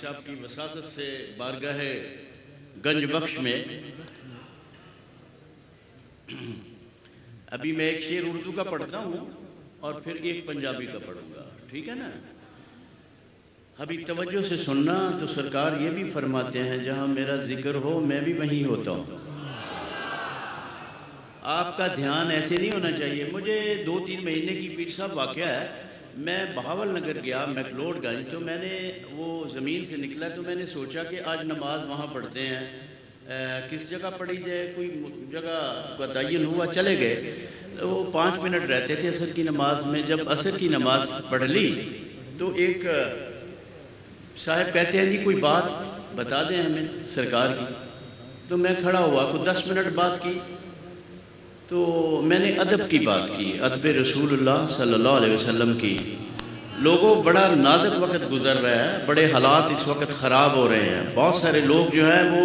صاحب کی وساطت سے بارگاہ گنج بخش میں ابھی میں ایک شعر اردو کا پڑھتا ہوں اور پھر ایک پنجابی کا پڑھوں گا، ٹھیک ہے نا؟ ابھی توجہ سے سننا، تو سرکار یہ بھی فرماتے ہیں جہاں میرا ذکر ہو میں بھی وہیں ہوتا ہوں۔ آپ کا دھیان ایسے نہیں ہونا چاہیے۔ مجھے 2-3 مہینے کی پیر صاحب واقعہ ہے، میں بہاول نگر گیا میکلوڈ گنج، تو میں نے وہ زمین سے نکلا تو میں نے سوچا کہ آج نماز وہاں پڑھتے ہیں، کس جگہ پڑھی جائے، کوئی جگہ کا تعین ہوا، چلے گئے۔ وہ 5 منٹ رہتے تھے عصر کی نماز میں۔ جب عصر کی نماز پڑھ لی تو ایک صاحب کہتے ہیں جی کوئی بات بتا دیں ہمیں سرکار کی۔ تو میں کھڑا ہوا، کوئی 10 منٹ بات کی، تو میں نے ادب کی بات کی، ادب رسول اللہ صلی اللہ علیہ وسلم کی۔ لوگوں بڑا نازک وقت گزر رہا ہے، بڑے حالات اس وقت خراب ہو رہے ہیں، بہت سارے لوگ جو ہیں وہ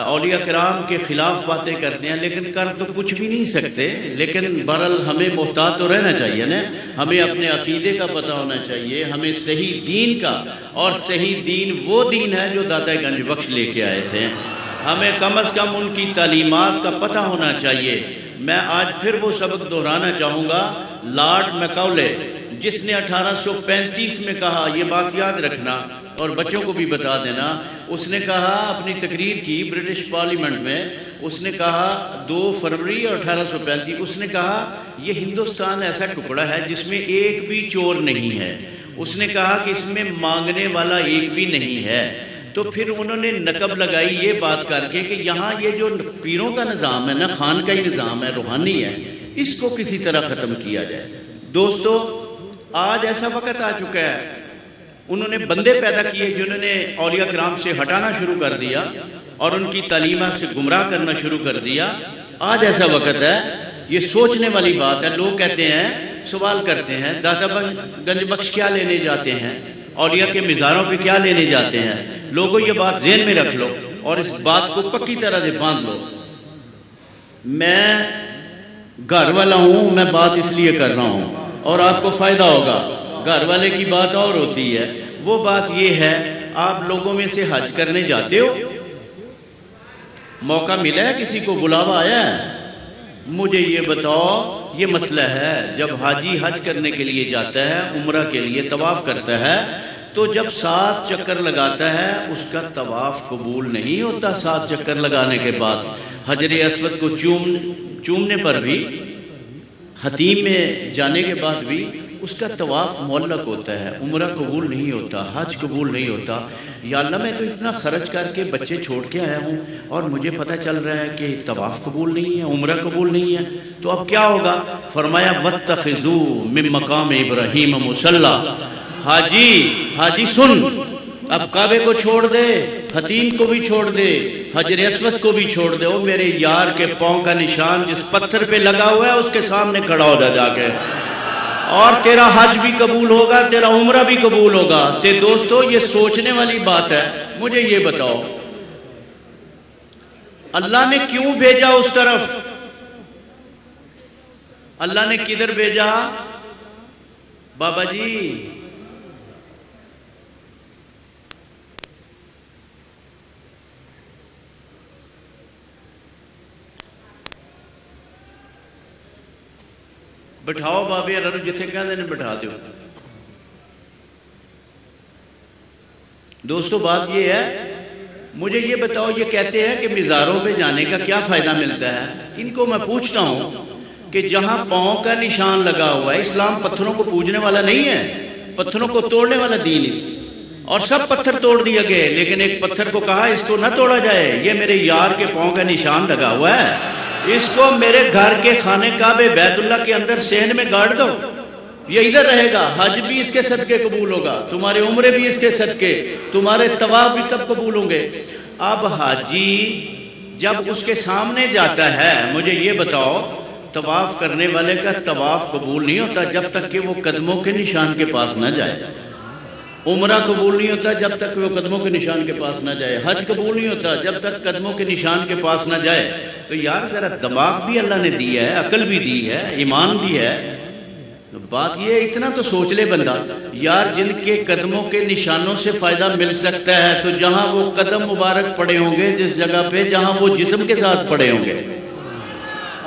اولیاء کرام کے خلاف باتیں کرتے ہیں، لیکن کر تو کچھ بھی نہیں سکتے۔ لیکن بہرحال ہمیں محتاط تو رہنا چاہیے نا، ہمیں اپنے عقیدے کا پتہ ہونا چاہیے، ہمیں صحیح دین کا، اور صحیح دین وہ دین ہے جو داتا گنج بخش لے کے آئے تھے۔ ہمیں کم از کم ان کی تعلیمات کا پتہ ہونا چاہیے۔ میں آج پھر وہ سبق دہرانا چاہوں گا، لارڈ میکاولے جس نے 1835 میں کہا، یہ بات یاد رکھنا اور بچوں کو بھی بتا دینا، اس نے کہا، اپنی تقریر کی برٹش پارلیمنٹ میں، اس نے کہا 2 فروری 1835، اس نے کہا یہ ہندوستان ایسا ٹکڑا ہے جس میں ایک بھی چور نہیں ہے، اس نے کہا کہ اس میں مانگنے والا ایک بھی نہیں ہے۔ تو پھر انہوں نے نقب لگائی یہ بات کر کے کہ یہاں یہ جو پیروں کا نظام ہے نا، خان کا ہی نظام ہے، روحانی ہے، اس کو کسی طرح ختم کیا جائے۔ دوستو آج ایسا وقت آ چکا ہے، انہوں نے بندے پیدا کیے جنہوں نے اولیاء کرام سے ہٹانا شروع کر دیا اور ان کی تعلیمات سے گمراہ کرنا شروع کر دیا۔ آج ایسا وقت ہے، یہ سوچنے والی بات ہے۔ لوگ کہتے ہیں، سوال کرتے ہیں، داتا گنج بخش کیا لینے جاتے ہیں، اولیاء کے مزاروں پہ کیا لینے جاتے ہیں؟ لوگوں یہ بات ذہن میں رکھ لو اور اس بات کو پکی طرح سے باندھ لو۔ میں گھر والا ہوں، میں بات اس لیے کر رہا ہوں اور آپ کو فائدہ ہوگا۔ گھر والے کی بات اور ہوتی ہے، وہ بات یہ ہے، آپ لوگوں میں سے حج کرنے جاتے ہو؟ موقع ملا ہے، کسی کو بلاوا آیا ہے؟ مجھے یہ بتاؤ، یہ مسئلہ ہے، جب حاجی حج کرنے کے لیے جاتا ہے، عمرہ کے لیے طواف کرتا ہے، تو جب 7 چکر لگاتا ہے اس کا طواف قبول نہیں ہوتا۔ 7 چکر لگانے کے بعد حجر اسود کو چومنے پر بھی، حتیم میں جانے کے بعد بھی اس کا طواف معلق ہوتا ہے، عمرہ قبول نہیں ہوتا، حج قبول نہیں ہوتا۔ یا اللہ میں تو اتنا خرچ کر کے بچے چھوڑ کے آیا ہوں اور مجھے پتہ چل رہا ہے کہ طواف قبول نہیں ہے، عمرہ قبول نہیں ہے، تو اب کیا ہوگا؟ فرمایا وَاتَّخِذُوا مِن مَقَامِ إِبْرَاهِيمَ مُصَلًّى۔ حاجی سن، اب کعبے کو چھوڑ دے، حتیم کو بھی چھوڑ دے، حجر اسود کو بھی چھوڑ دے، وہ میرے یار کے پاؤں کا نشان جس پتھر پہ لگا ہوا ہے اس کے سامنے کھڑا ہو جا کے، اور تیرا حج بھی قبول ہوگا، تیرا عمرہ بھی قبول ہوگا۔ تے دوستو یہ سوچنے والی بات ہے۔ مجھے یہ بتاؤ، اللہ نے کیوں بھیجا اس طرف؟ اللہ نے کدھر بھیجا؟ بابا جی بٹھاؤ بابے اللہ جتھے کہتے ہیں بٹھا دو۔ دوستو بات یہ ہے، مجھے یہ بتاؤ، یہ کہتے ہیں کہ مزاروں پہ جانے کا کیا فائدہ ملتا ہے؟ ان کو میں پوچھتا ہوں کہ جہاں پاؤں کا نشان لگا ہوا ہے، اسلام پتھروں کو پوجنے والا نہیں ہے، پتھروں کو توڑنے والا دین ہے، اور سب پتھر توڑ دیے گئے، لیکن ایک پتھر کو کہا اس کو نہ توڑا جائے، یہ میرے یار کے پاؤں کا نشان لگا ہوا ہے، اس کو میرے گھر کے خانہ کعبہ بیت اللہ کے اندر صحن میں گاڑ دو، یہ ادھر رہے گا، حج بھی اس کے صدقے قبول ہوگا، تمہارے عمرے بھی اس کے صدقے، تمہارے طواف بھی تب قبول ہوں گے۔ اب حاجی جب اس کے سامنے جاتا ہے، مجھے یہ بتاؤ، طواف کرنے والے کا طواف قبول نہیں ہوتا جب تک کہ وہ قدموں کے نشان کے پاس نہ جائے، عمرہ قبول نہیں ہوتا جب تک وہ قدموں کے نشان کے پاس نہ جائے، حج قبول نہیں ہوتا جب تک قدموں کے نشان کے پاس نہ جائے۔ تو یار ذرا دماغ بھی اللہ نے دیا ہے، عقل بھی دی ہے، ایمان بھی ہے، بات یہ ہے اتنا تو سوچ لے بندہ یار، جن کے قدموں کے نشانوں سے فائدہ مل سکتا ہے تو جہاں وہ قدم مبارک پڑے ہوں گے جس جگہ پہ جہاں وہ جسم کے ساتھ پڑے ہوں گے،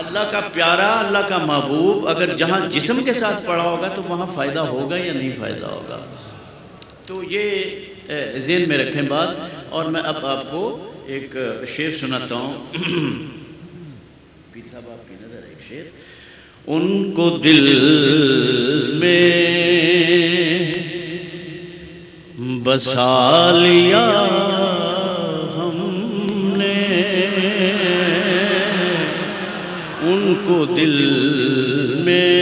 اللہ کا پیارا، اللہ کا محبوب اگر جہاں جسم کے ساتھ پڑا ہوگا تو وہاں فائدہ ہوگا یا نہیں فائدہ ہوگا؟ تو یہ ذہن میں رکھیں بات. اور میں اب آپ کو ایک شعر سناتا ہوں. پیر صاحب آپ کی نظر ایک شعر. ان کو دل میں بسا لیا ہم نے، ان کو دل میں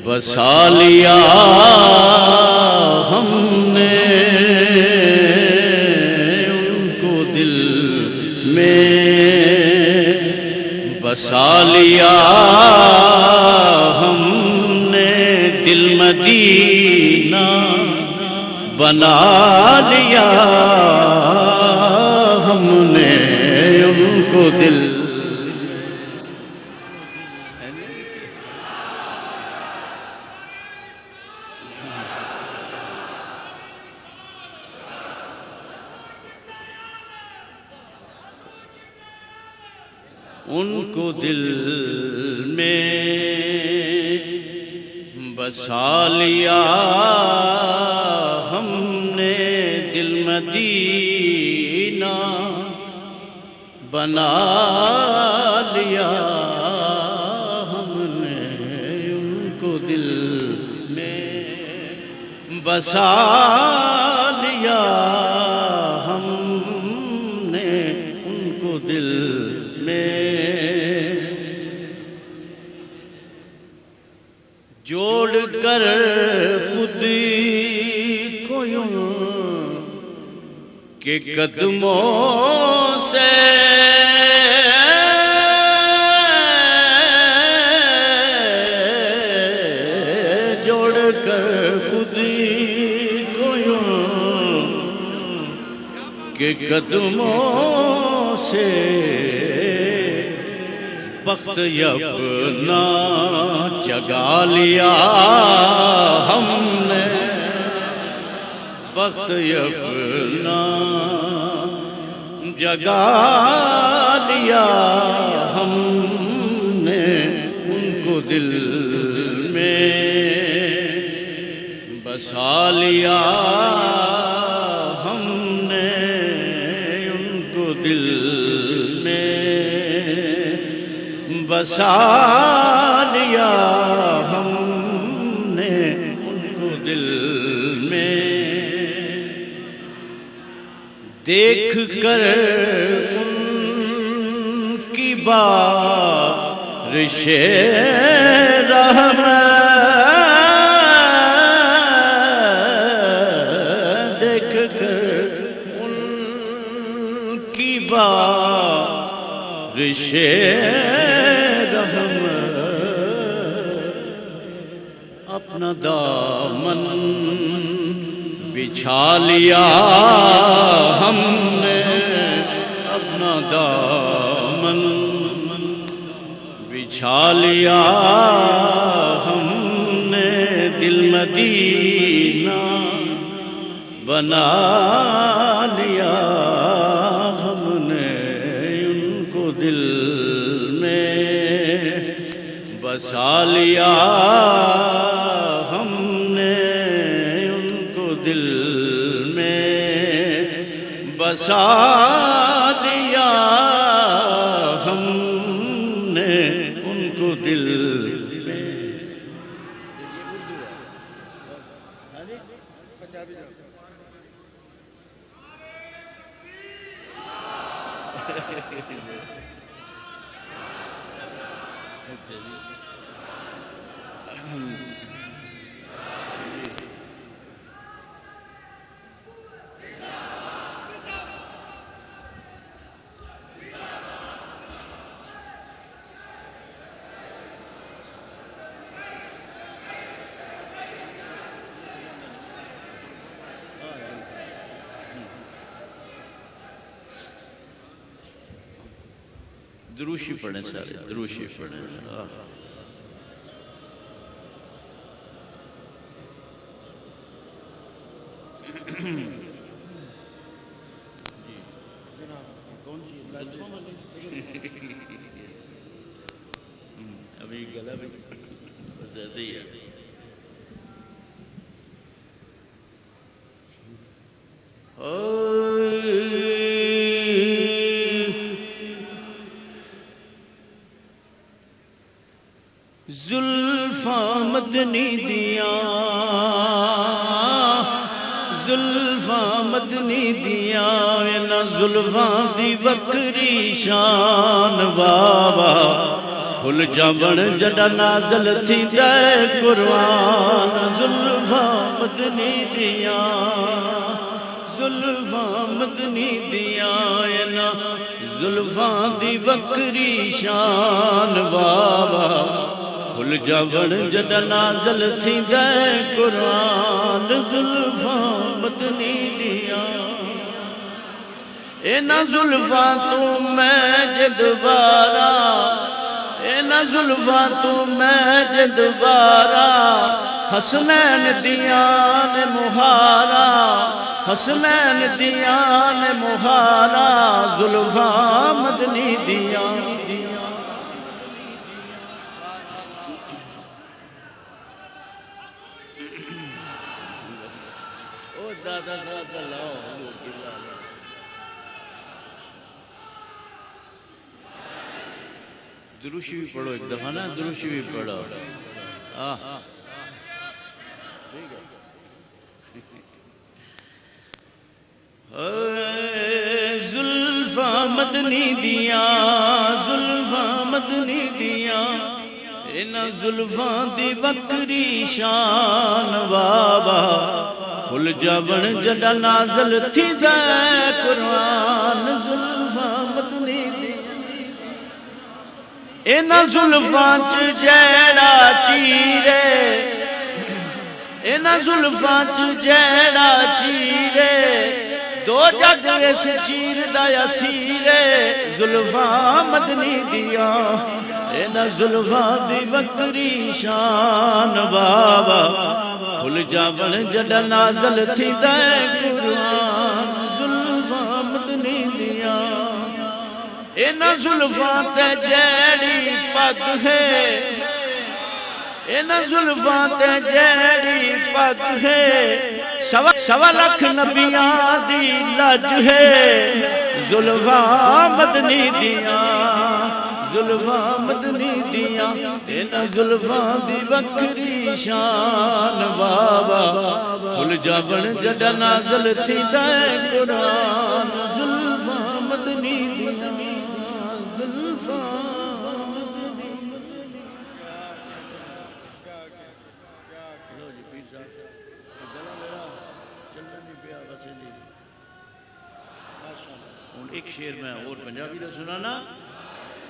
بسا لیا ہم نے، ان کو دل میں بسا لیا ہم نے، دل مدینہ بنا لیا ہم نے، ان کو دل ان کو دل میں بسا لیا ہم نے، دل مدینہ بنا لیا ہم نے، ان کو دل میں بسا لیا ہم نے، ان کو دل میں جوڑ کر خود کو یوں کہ قدموں سے جوڑ کر خود کو یوں کہ قدموں سے وقت اپنا جگا لیا ہم نے، وقت اپنا جگا لیا ہم نے، ان کو دل میں بسا لیا ہم نے، ان کو دل میں بسا لیا ہم نے، ان کو دل میں دیکھ کر ان کی بارش رحمت، دیکھ کر ان کی بارش اپنا دامن بچھا لیا ہم نے، اپنا دامن بچھا لیا ہم نے، دل مدینہ بنا لیا ہم نے، ان کو دل میں بسا لیا ہم نے، ان کو دل میں بسا لیا ہم نے، ان کو دل میں. دروشی پڑھیں سارے، دروشی پڑھیں. ابھی گلا بھی بس ایسے ہی ہے. زلفاں مدنی دیاں زلفاں مدنی دیاں نہ زلفاں دی وکری شان بابا کھل جاون جڈا نازل تھیندا ہے قرآن. زلفاں مدنی دیاں زلفاں مدنی دیاں نہ زلفاں دی وکری شان بابا کھل جاون جڈا نازل تھیندا ہے قرآن. زلفاں مدنی دیاں انہاں زلفاں تو میں جے دوبارہ انہاں زلفاں تو میں جے دوبارہ حسنین دیاں نے مہارا حسنین دیاں نے مہارا زلفاں مدنی دیاں. او دادا صاحب کا لاؤ دروشی بھی پڑھو ایک دفعہ نا دروشی بھی پڑھو. زلفاں مدنی دیاں زلفاں مدنی دیاں انہاں زلفاں دی وکری شان بابا کھل جاون جڈا نازل تھیندا ہے قرآن. زلفاں مدنی دیاں انہاں زلفاں چ جیڑا چیرے انہاں زلفاں چ جیڑا چیرے دو جگ اس چیر دا اسیرے. زلفاں مدنی دیاں انہاں زلفاں دی وکری شان بابا کھل جاون جڈا نازل تھیندا ہے قرآن. زلفاں مدنی دیاں انہاں زلفاں تے جیڑی پگ ہے انہاں زلفاں تے جیڑی پگ ہے سوا لکھ نبیاں دی لج ہے. زلفاں مدنی دیاں زلفاں مدنی دیاں انہاں زلفاں دی وکری شان بابا کھل جاون جڈا نازل تھیندا ہے قرآن. زلفاں مدنی دیاں ایک شعر میں اور پنجابی دا سنانا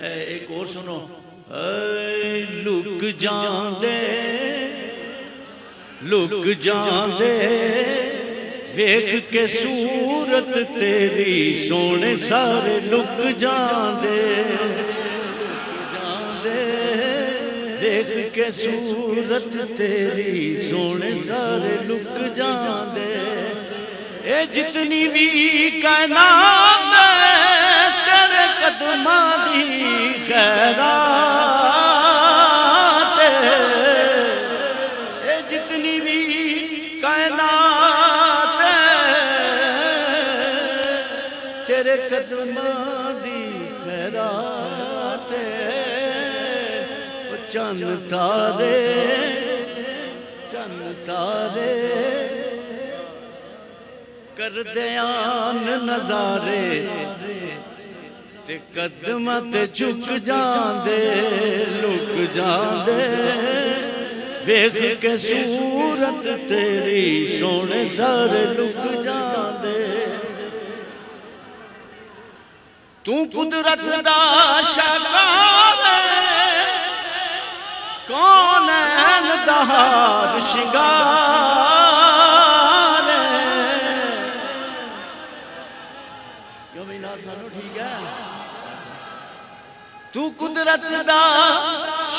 ایک اور سنو. لک جان دے ویکھ کے صورت تیری سونے سارے لک جان دے ویکھ کے صورت تیری سونے سارے لک جان دے. اے جتنی بھی کائنات تیرے قدماں دی خیرات اے جتنی بھی کائنات تیرے قدماں دی خیرات. چند تارے کر دیان نظارے تے قدماں تے جھک جاندے لک جاندے ویکھ کے صورت تیری سونے سارے لک جاندے. تو قدرت دا شاہکار کون دا ہار شنگار ٹھیک ہے. تو قدرت دا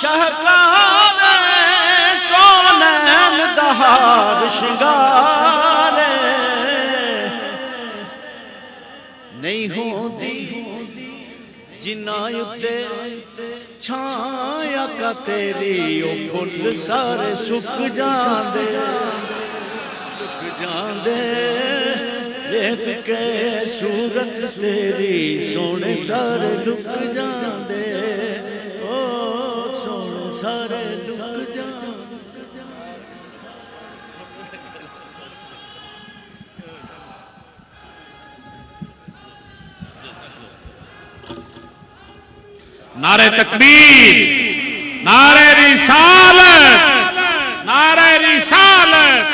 شاہکار کون دا ہار شنگار جنہاں اتے چھایا کا تیری او پھل سارے سک جاندے دیکھ کے صورت تیری سونے سارے لک جاندے او سونے سارے لک جاندے نعرہ تکبیر، نعرہ رسالت، نعرہ رسالت،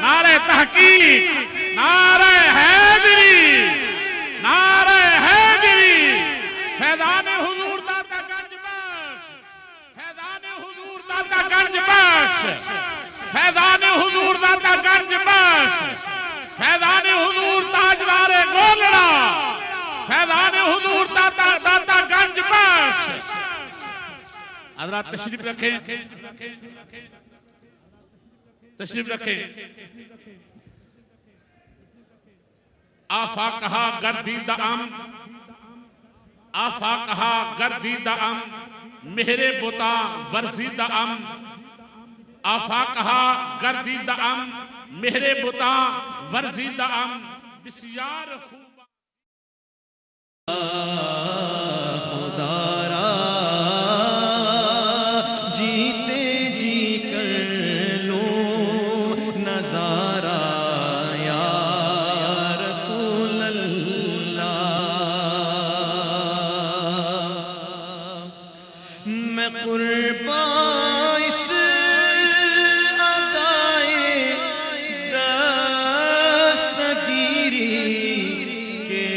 نعرہ تحقیق، نعرہ حیدری، نعرہ حیدری، فیضان حضور داتا گنج بخش، فیضان حضور داتا گنج بخش، فیضان حضور داتا گنج بخش، فیضان حضور تاجدار گولڑا، فیضان حضور داتا گنج بخش۔ حضرات تشریف رکھیں، تشریف رکھیں۔ آفاقہا گردیدہ ام، آفاقہا گردیدہ ام، مہر بتا ورزیدہ ام، آفاقہا گردیدہ ام، مہر بتا ورزیدہ ام، بسیار خوب خدارا جیتے جی کر لوں نظارہ یا رسول اللہ، میں قربان اس ادائے دستگیری کے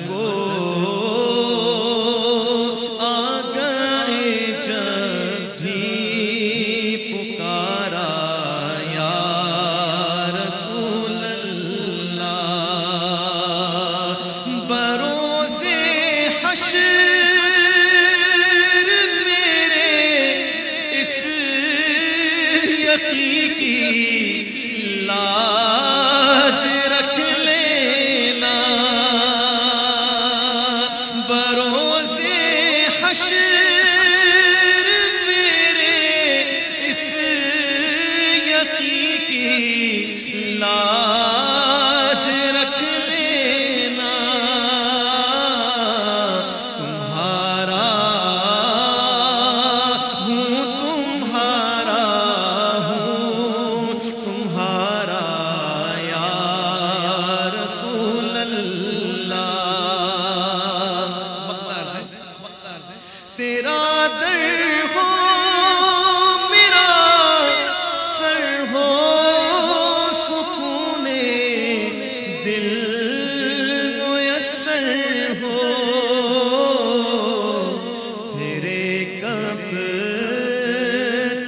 کو آ گئے جب بھی پکارا یا رسول اللہ، بروز حشر میرے اس یقین کی لاج رکھ لینا، لاج رکھ لینا، تمہارا ہوں تمہارا ہوں تمہارا یا رسول اللہ، تیرا در ہو میرا سر ہو، دل میسر ہو، تیرے کب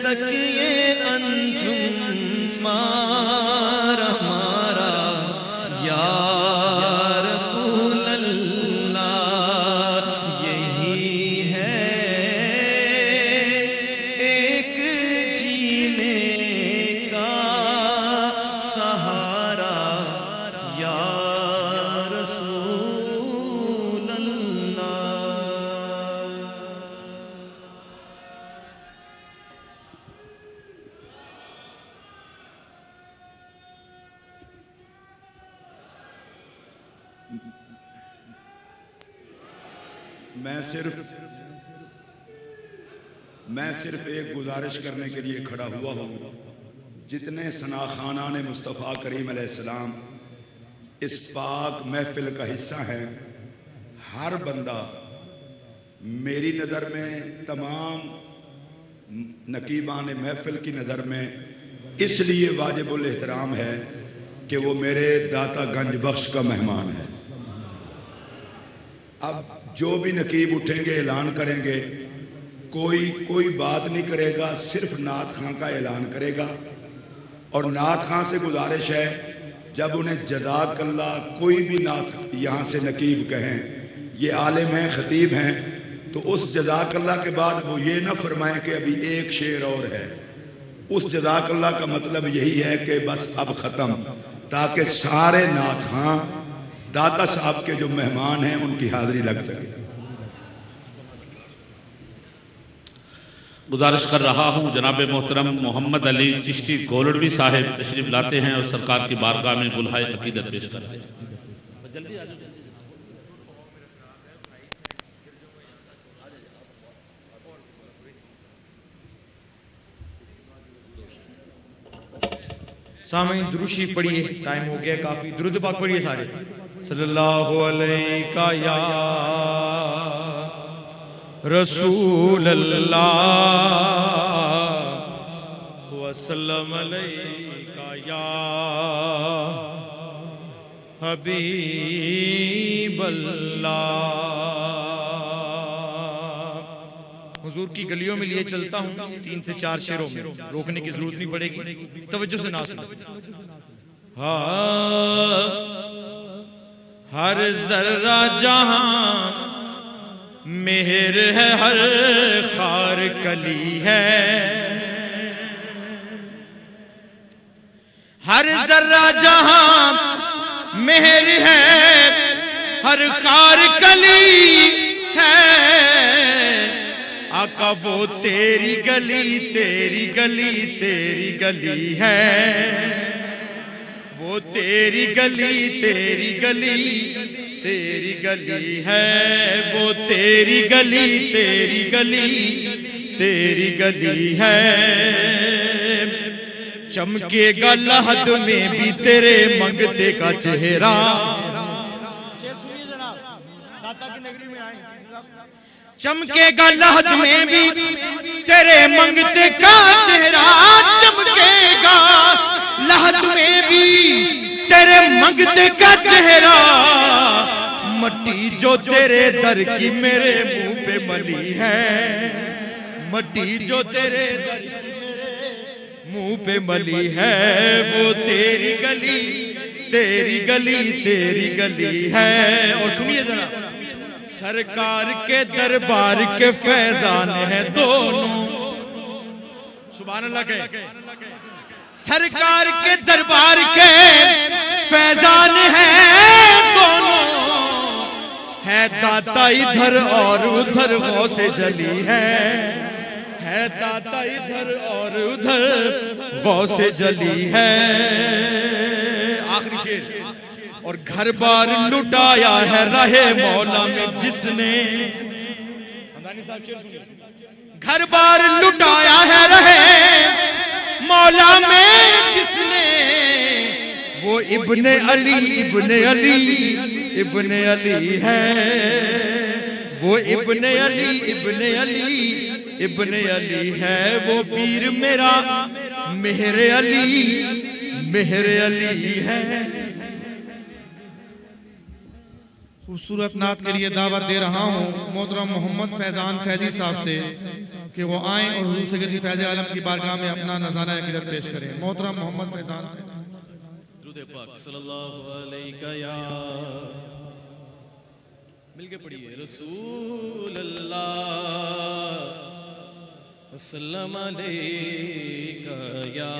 تک یہ انجم مارا مارا یا رسول اللہ، یہی ہے ایک جینے کا سہارا یا رسول اللہ۔ میں صرف ایک گزارش کرنے کے لیے کھڑا ہوا ہوں، جتنے ثنا خانان مصطفیٰ کریم علیہ السلام اس پاک محفل کا حصہ ہیں، ہر بندہ میری نظر میں، تمام نقیبان محفل کی نظر میں اس لیے واجب الاحترام ہے کہ وہ میرے داتا گنج بخش کا مہمان ہے۔ اب جو بھی نقیب اٹھیں گے اعلان کریں گے، کوئی بات نہیں کرے گا، صرف نعت خاں کا اعلان کرے گا، اور نعت خاں سے گزارش ہے جب انہیں جزاک اللہ کوئی بھی نعت یہاں سے نقیب کہیں، یہ عالم ہیں، خطیب ہیں، تو اس جزاک اللہ کے بعد وہ یہ نہ فرمائیں کہ ابھی ایک شعر اور ہے. اس جزاک اللہ کا مطلب یہی ہے کہ بس اب ختم، تاکہ سارے نعت خاں داتا صاحب کے جو مہمان ہیں ان کی حاضری لگ سکے. گزارش کر رہا ہوں جناب محترم محمد علی چشتی گولڑوی صاحب تشریف لاتے ہیں اور سرکار کی بارگاہ میں گلہائے عقیدت پیش کرتے ہیں. سامعین دروشی پڑھیے، ٹائم ہو گیا کافی. درود پاک پڑھیے سارے. صلی اللہ علیہ یا رسول اللہ وسلم علیہ یا حبیب اللہ. حضور کی گلیوں میں لیے چلتا ہوں 3 سے 4 شعروں میں، روکنے کی ضرورت نہیں پڑے گی، توجہ سے نہ سنو. ہر ذرہ جہاں مہر ہے، ہر خار کلی ہے. ہر ذرہ جہاں مہر ہے، ہر خار کلی ہے. آقا وہ تیری گلی، تیری گلی، تیری گلی ہے. وہ تیری گلی، تیری گلی، تیری گلی ہے. وہ تیری گلی، تیری گلی، تیری گلی ہے. چمکے گا لحد میں بھی تیرے منگتے کا چہرہ. چمکے گا لحد میں بھی تیرے منگتے کا چہرہ. چمکے گا لحد میں بھی تیرے منگتے کا چہرہ. مٹی جو تیرے در کی میرے منہ پہ ملی ہے، مٹی جو تیرے در کی میرے منہ پہ ملی ہے. وہ تیری گلی، تیری گلی، تیری گلی ہے. اور سنیے ذرا، سرکار کے دربار کے فیضان ہیں دونوں. سبحان اللہ کہے. سرکار کے دربار کے فیضان ہیں دونوں. ہے داتا ادھر اور ادھر غوث جلی ہے. ہے داتا ادھر اور ادھر غوث جلی ہے. آخری شعر. اور گھر بار لٹایا ہے رہے مولا میں جس نے. گھر بار لٹایا ہے رہے مولا میں جس نے. وہ ابن علی، ابن علی، ابن علی ہے. وہ ابن علی، ابن علی، ابن علی ہے. وہ پیر میرا مہر علی، مہر علی ہے. خوبصورت نعت کے لیے دعوت دے رہا ہوں محترم محمد فیضان فیضی صاحب سے کہ وہ آئیں اور حضور سید فیض عالم کی بارگاہ میں اپنا نذرانہ عقیدت پیش کریں. محترم محمد فیضان. درود پاک صلی اللہ علیہ یا، مل کے پڑھیے. رسول اللہ وسلم علیہ یا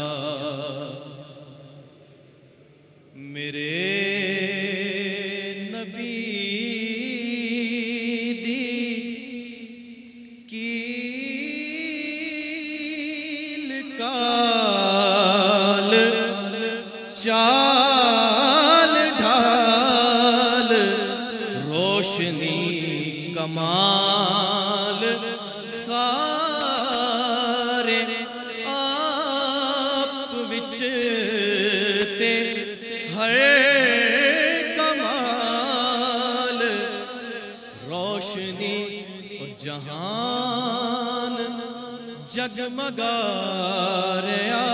میرے نبی چال ڈھال روشنی کمال سارے آپ وچ تے ہر کمال روشنی جہان جگمگا رہا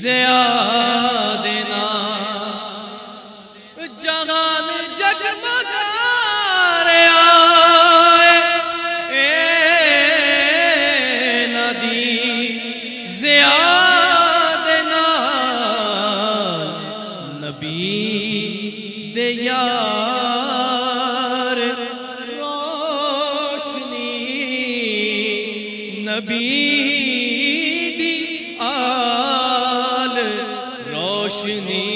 زیادنا جہان جگمگا رہا ہے. حمیدی آل روشنی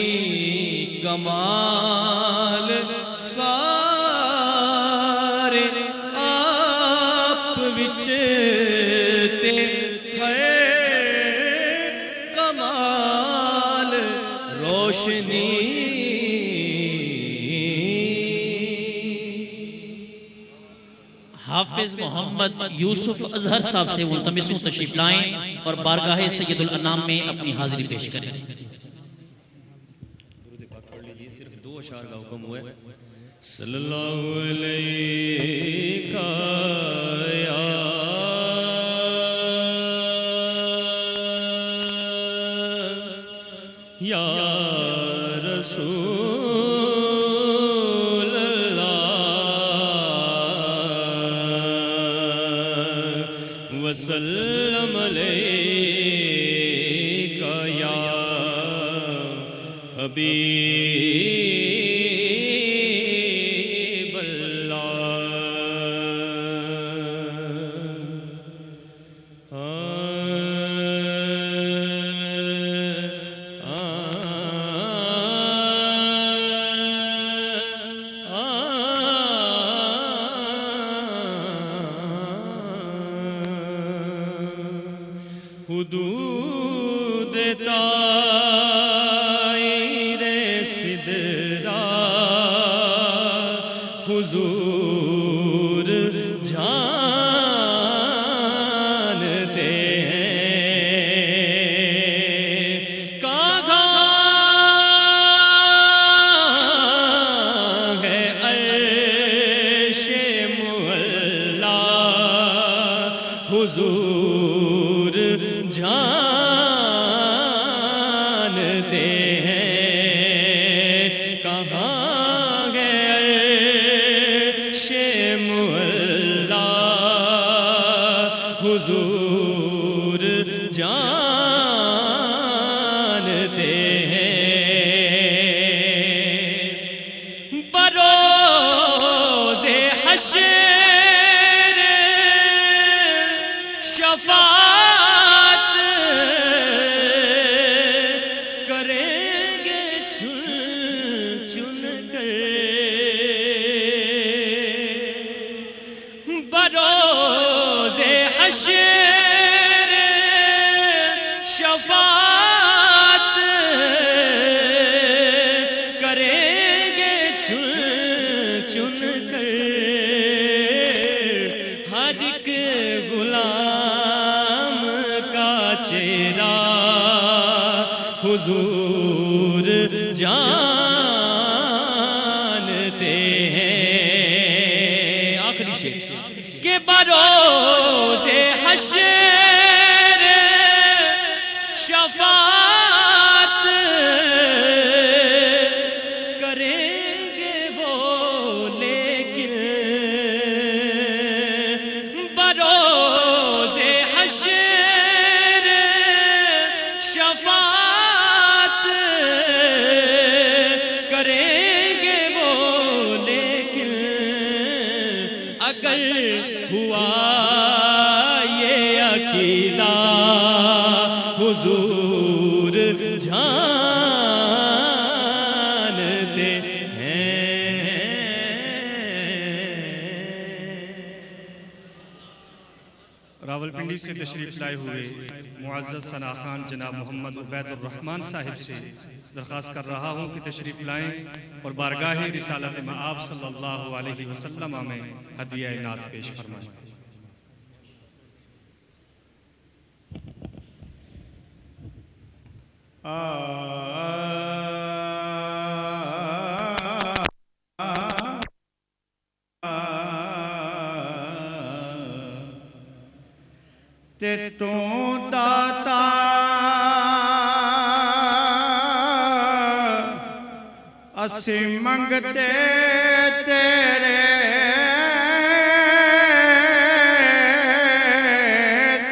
کمال سارے آپ وچ تے ہے کمال روشنی. حافظ محمد یوسف اظہر صاحب سے ملتمسوں تشریف لائیں اور بارگاہ سید الانام میں اپنی حاضری پیش کریں. صرف 2 اشعار کا حکم ہوا ہے. صلی اللہ علیہ یا رسول اللہ وسلم علیک یا حبیب اللہ. حدود طائر سدرا حضور جانتے ہیں. کہاں ہے عرش معلا حضور جانتے ہیں. کہاں گئے عرش معلا حضور جانتے ہیں. بروز حشر شفاعت کریں گے چن چن کر. بروز حشر شفاعت کریں گے چن چن کر. ہر ایک غلام کا چہرہ حضور جانتے ہیں. آخری شعر کہ بروز حشر شفاعت کریں گے وہ لیکن بروز حشر شفاعت کریں گے وہ لیکن اگر ہوا یہ عقیدہ حضور جانتے ہیں. راولپنڈی سے تشریف لائے ہوئے معزز ثنا خان جناب محمد عبید الرحمن صاحب سے درخواست کر رہا ہوں کہ تشریف لائیں اور بارگاہ رسالت مآب صلی اللہ علیہ وسلم میں ہدیہ نعت پیش فرمائیں. تے تو داتا اسی منگتے تیرے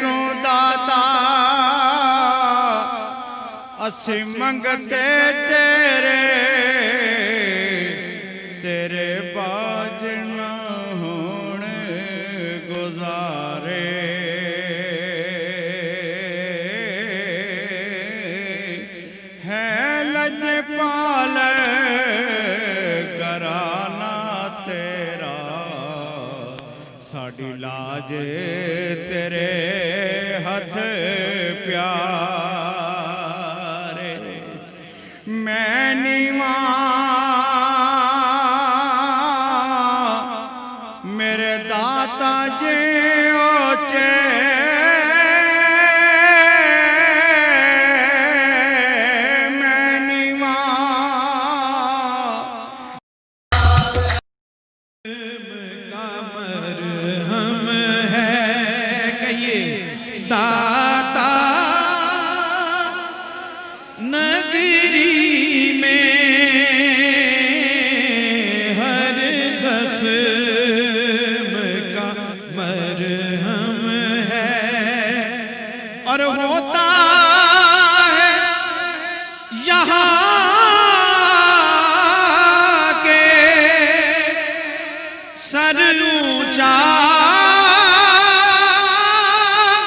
تو داتا اسی منگتے تیرے تیرے باج نہ ہونے گزارے. تیرا ساڈی لاج تیرے ہتھ پیارے میں نیواں میرے داتا جے اوچے اور ہوتا ہے یہاں کے سر اونچا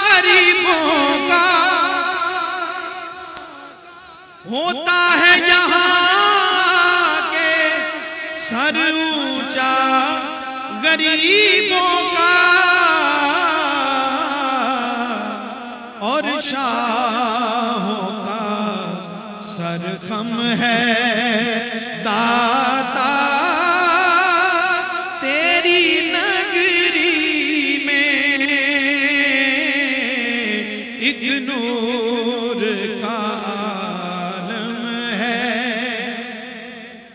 غریبوں کا ہوتا ہے یہاں کے سر اونچا غریبوں کا اور شاہوں کا سر خم ہے داتا تیری نگری میں ایک نور کا عالم ہے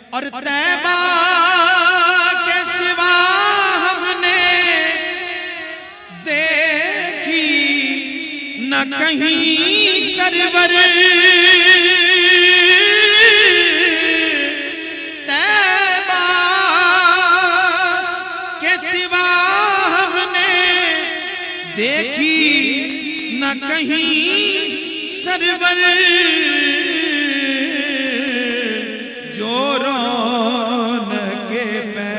اور طیبہ کے سوا ہم نے دیکھی نہ کہیں سرور طیبہ کے سوا ہم نے دیکھی نہ کہیں سرور جو رونق پہ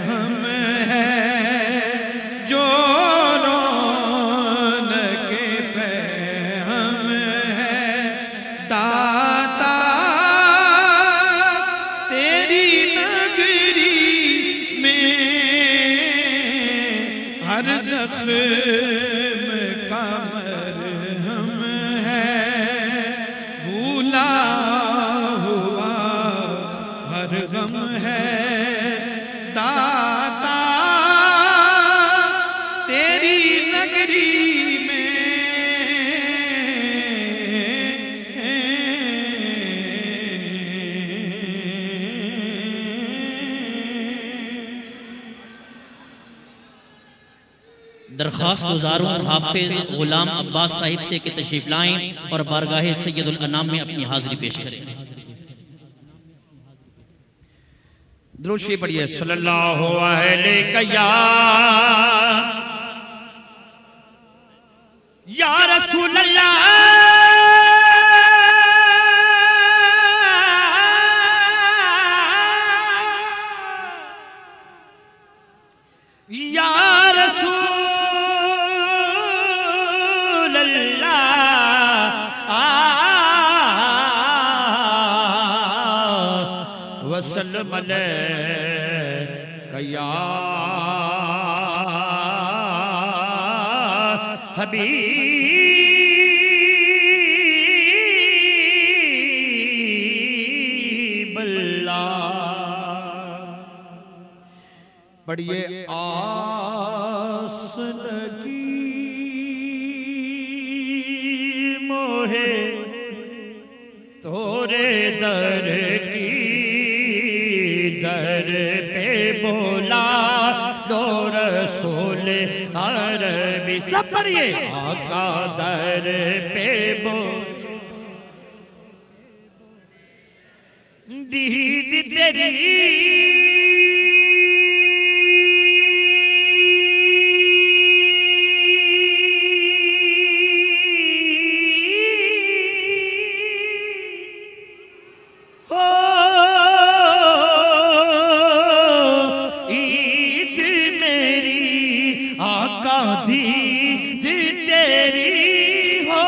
ہم ہے جو ہر زخم کا مرہم ہے بھولا ہوا ہر غم ہے داتا تیری نگری میں درخواست گزاروں حافظ غلام عباس صاحب سے کہ تشریف لائیں اور بارگاہ سید الانام میں اپنی حاضری پیش کریں. درود شریف پڑھیے. صلی اللہ علیہ یا رسول اللہ یا رسول وسلم علیہ یا حبیب اللہ. پڑھیے آس لگی موہے تورے در کی در پہ بولا دو رسول عربی. سب پڑھئے آقا در پہ بولا دید تیری دید تیری ہو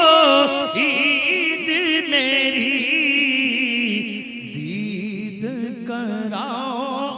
عید میری دید کراؤ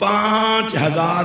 5000